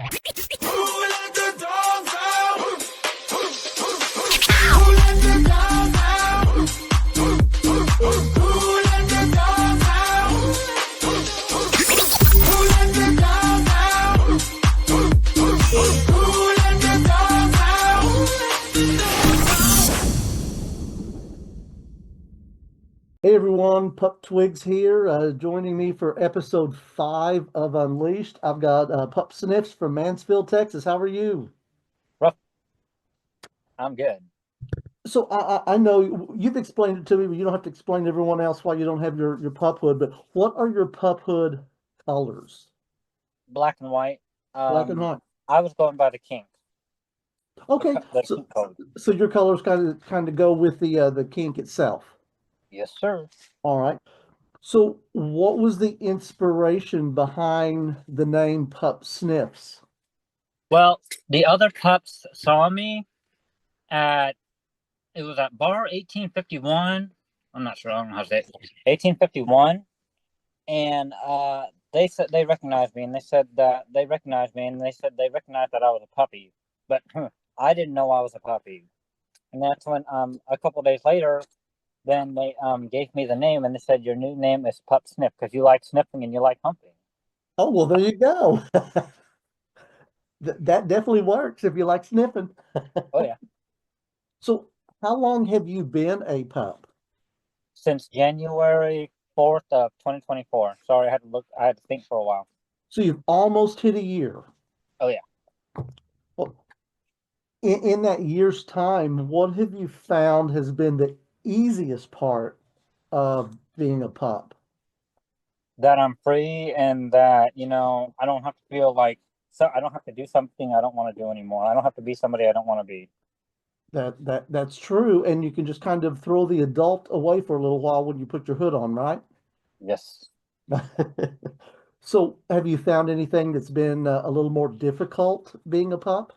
let the dogs out? Who let the dogs out? Who let the dogs out? Who let the dogs out? Who let the dogs out? Hey everyone, Pup Twigs here, joining me for episode 5 of Unleashed. I've got Pup Sniffs from Mansfield, Texas. How are you? Rough. I'm good. So I know you've explained it to me, but you don't have to explain to everyone else why you don't have your pup hood. But what are your pup hood colors? Black and white. Black and white. I was going by the kink. Okay, The so kink code. so your colors kind of go with the kink itself. Yes, sir. All right. So what was the inspiration behind the name Pup Sniffs? Well, the other pups saw me at it was at bar 1851. I'm not sure. I don't know how to say it. 1851, and they said they recognized me, and they said that they recognized me, and they said they recognized that I was a puppy, but I didn't know I was a puppy, and that's when a couple days later. Then they gave me the name, and they said your new name is Pup Sniff because you like sniffing and you like humping. Oh, well, there you go. That definitely works if you like sniffing. Oh yeah, So, how long have you been a pup? since January 4th of 2024. Sorry, I had to look. I had to think for a while. So you've almost hit a year. Oh yeah, Well, in that year's time, what have you found has been the easiest part of being a pup? that I'm free and that I don't have to feel like I don't have to do something I don't want to do anymore. I don't have to be somebody I don't want to be. That's true, and you can just kind of throw the adult away for a little while when you put your hood on, right? Yes. So, have you found anything that's been a little more difficult being a pup?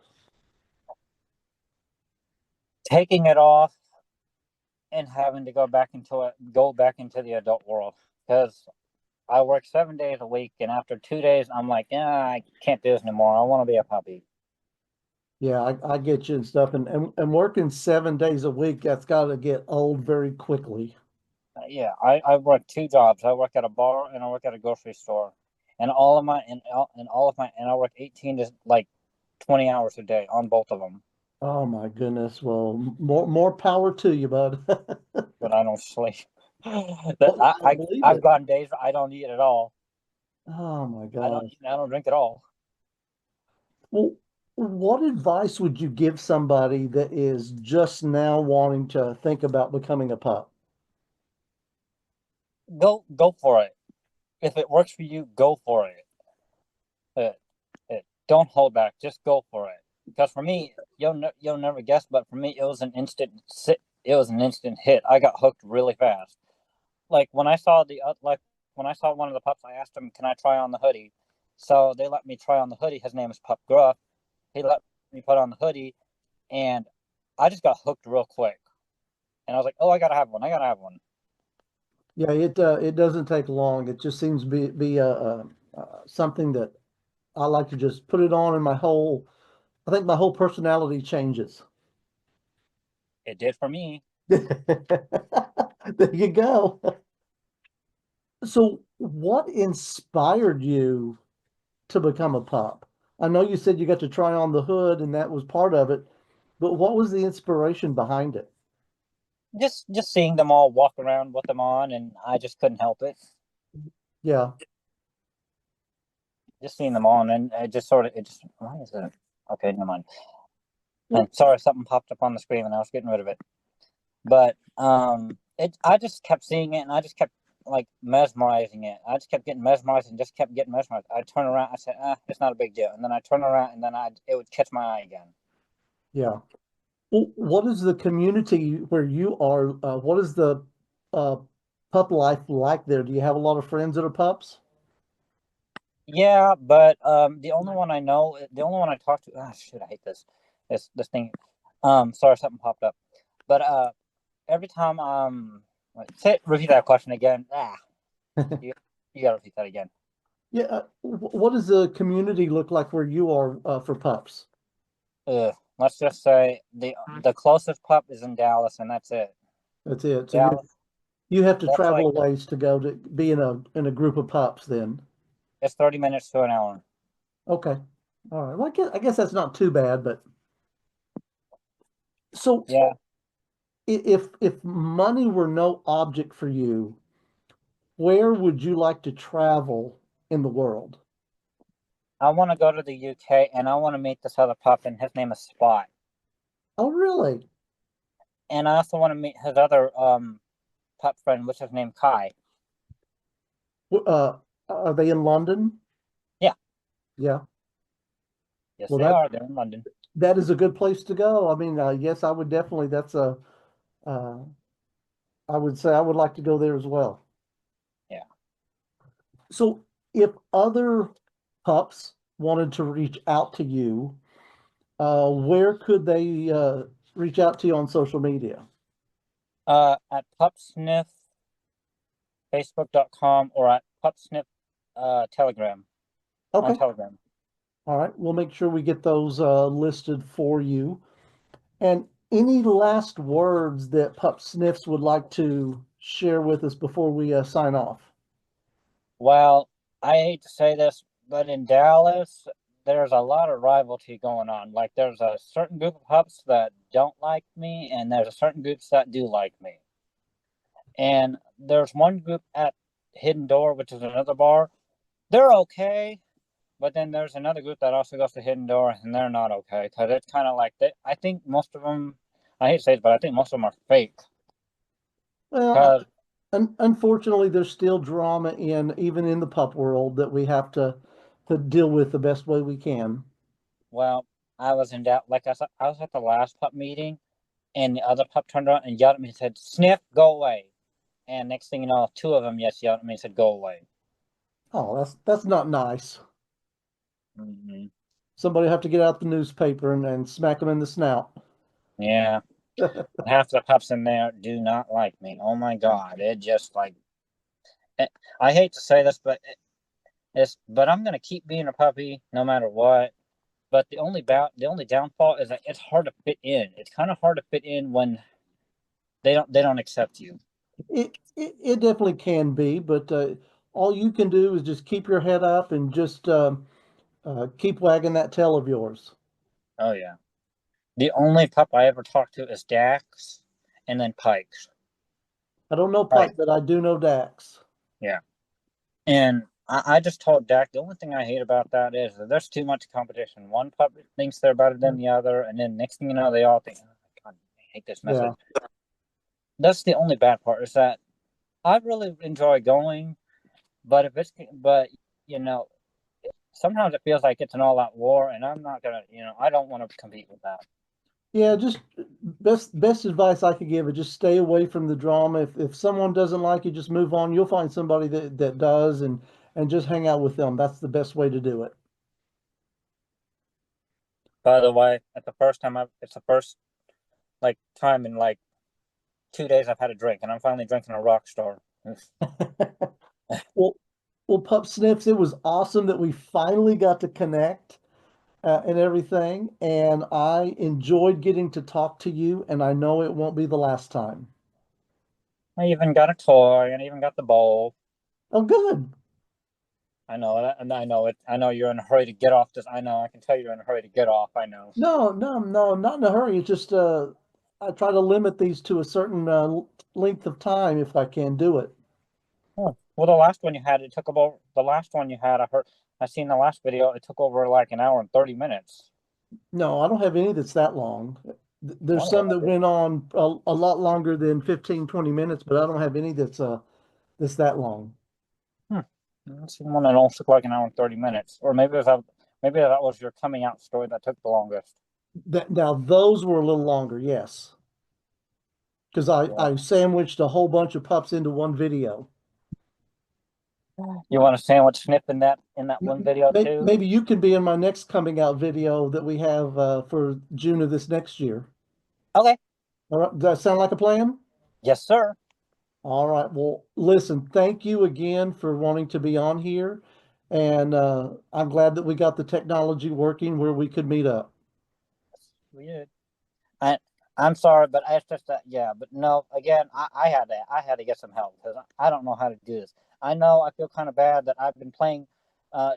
Taking it off and having to go back into the adult world because I work 7 days a week, and after 2 days, I'm like, yeah, I can't do this anymore. I want to be a puppy. Yeah, I get you and stuff, and working 7 days a week, that's got to get old very quickly. Yeah, I work two jobs. I work at a bar and I work at a grocery store, and I work 18 to like 20 hours a day on both of them. Oh my goodness. Well, more power to you, bud. But I don't sleep. That Well, I believe I've it. gone days I don't eat at all. Oh my I don't gosh. eat, I don't drink at all. Well, what advice would you give somebody that is just now wanting to think about becoming a pup? Go for it. If it works for you, go for it. Don't hold back. Just go for it. Because for me, you'll never guess, but for me, it was an instant sit. It was an instant hit. I got hooked really fast. Like when I saw one of the pups, I asked him, "Can I try on the hoodie?" So they let me try on the hoodie. His name is Pup Gruff. He let me put on the hoodie, and I just got hooked real quick. And I was like, "Oh, I gotta have one. I gotta have one." Yeah, it doesn't take long. It just seems to be something that I like to just put it on, and I think my whole personality changes. It did for me. There you go. So, what inspired you to become a pup? I know you said you got to try on the hood and that was part of it, but what was the inspiration behind it? Just seeing them all walk around with them on, and I just couldn't help it. Yeah. Just seeing them on, and it just why is it? Okay, never mind. Well, And sorry, something popped up on the screen, and I was getting rid of it. But I just kept seeing it, and I just kept like mesmerizing it. I just kept getting mesmerized and just kept getting mesmerized. I turn around, I said, it's not a big deal, and then I turn around, and then it would catch my eye again. yeah. Well, what is the community where you are? What is the uh, pup life like there? Do you have a lot of friends that are pups? Yeah, but the only one I know, the only one I talk to, shit, I hate this thing. Sorry, something popped up. But every time repeat that question again. You, you gotta repeat that again. Yeah. What does the community look like where you are for pups? Let's just say the closest pup is in Dallas, and that's it. That's it. So Dallas. you have to That's travel like a ways to go to be in a group of pups then. it's 30 minutes to an hour. Okay. All right. Well, I guess that's not too bad, but so Yeah, if money were no object for you, where would you like to travel in the world? I want to go to the UK and I want to meet this other pup, and his name is Spot. Oh, really? And I also want to meet his other pup friend, which is named Kai. Are they in London? Yeah, Yeah. yes, Well, they are. They're in London. that is a good place to go. I mean, yes, I would definitely. Uh, I would say I would like to go there as well. Yeah. So, if other pups wanted to reach out to you, where could they reach out to you on social media? At Pup Sniff, Facebook.com, or at Pup Sniff Telegram on Okay. Telegram. All right. We'll make sure we get those listed for you. And any last words that Pup Sniffs would like to share with us before we sign off? Well, I hate to say this, but in Dallas, there's a lot of rivalry going on. Like, there's a certain group of pups that don't like me, and there's a certain groups that do like me. And there's one group at Hidden Door, which is another bar. They're okay, but then there's another group that also goes to Hidden Door, and they're not okay because it's kind of like they. I think most of them. I hate to say it, but I think most of them are fake. Well, Because unfortunately, there's still drama even in the pup world that we have to deal with the best way we can. well, I was in doubt. Like I said, I was at the last pup meeting, and the other pup turned around and yelled at me and said, "Sniff, go away." And next thing you know, two of them yes yelled at me and said, "Go away." Oh, that's not nice. Hmm. Somebody have to get out the newspaper and smack them in the snout. Yeah, half the pups in there do not like me. Oh my god, it just like I hate to say this, but but I'm gonna keep being a puppy no matter what. But the only downfall is that it's hard to fit in. It's kind of hard to fit in when they don't accept you. It definitely can be, but all you can do is just keep your head up and just keep wagging that tail of yours. Oh yeah. The only pup I ever talked to is Dax, and then Pikes. I don't know Right. Pike, but I do know Dax. Yeah. And I just told Dak the only thing I hate about that is that there's too much competition. One pup thinks they're better than the other, and then next thing you know, they all think, oh, God, I hate this Yeah. message. That's the only bad part is that I really enjoy going, but but you know, sometimes it feels like it's an all-out war, and I'm not gonna, I don't want to compete with that. Yeah, just best advice I could give is just stay away from the drama. If someone doesn't like you, just move on. You'll find somebody that does and just hang out with them. That's the best way to do it. By the way, it's the first like time in like 2 days I've had a drink, and I'm finally drinking a rock star. Well, well, Pup Sniffs, it was awesome that we finally got to connect and everything. And I enjoyed getting to talk to you, and I know it won't be the last time. I even got a toy, and I even got the bowl. Oh, good. I know that, and I know it. I know you're in a hurry to get off this. I know. I can tell you're in a hurry to get off. I know. No, no, no, I'm not in a hurry. It's just I try to limit these to a certain length of time if I can do it. Oh. Well, the last one you had, it took about the last one you had. I seen the last video. It took over like an hour and 30 minutes. No, I don't have any that's that long. There's One of some them that I did. went on a lot longer than 15, 20 minutes, but I don't have any that's that long. Hmm. I seen one that almost took like an hour and 30 minutes, or maybe that was your coming out story that took the longest. That now those were a little longer, yes. Because Yeah. I sandwiched a whole bunch of pups into one video. You want a sandwich snip in that one video too? Maybe you can be in my next coming out video that we have for June of this next year. Okay. All right, does that sound like a plan? Yes, sir. All right. Well, listen, thank you again for wanting to be on here. And I'm glad that we got the technology working where we could meet up. We did. I I'm sorry, but it's just that yeah. But no, again, I had to get some help because I don't know how to do this. I know I feel kind of bad that I've been playing,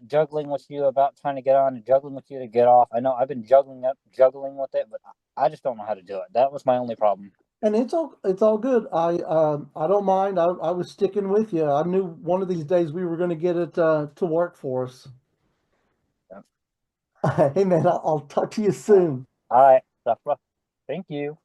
juggling with you about trying to get on and juggling with you to get off. I know I've been juggling with it, but I just don't know how to do it. That was my only problem. And it's all good. I don't mind. I was sticking with you. I knew one of these days we were going to get it to work for us. Yeah. Hey man, I'll talk to you soon. All right, thank you.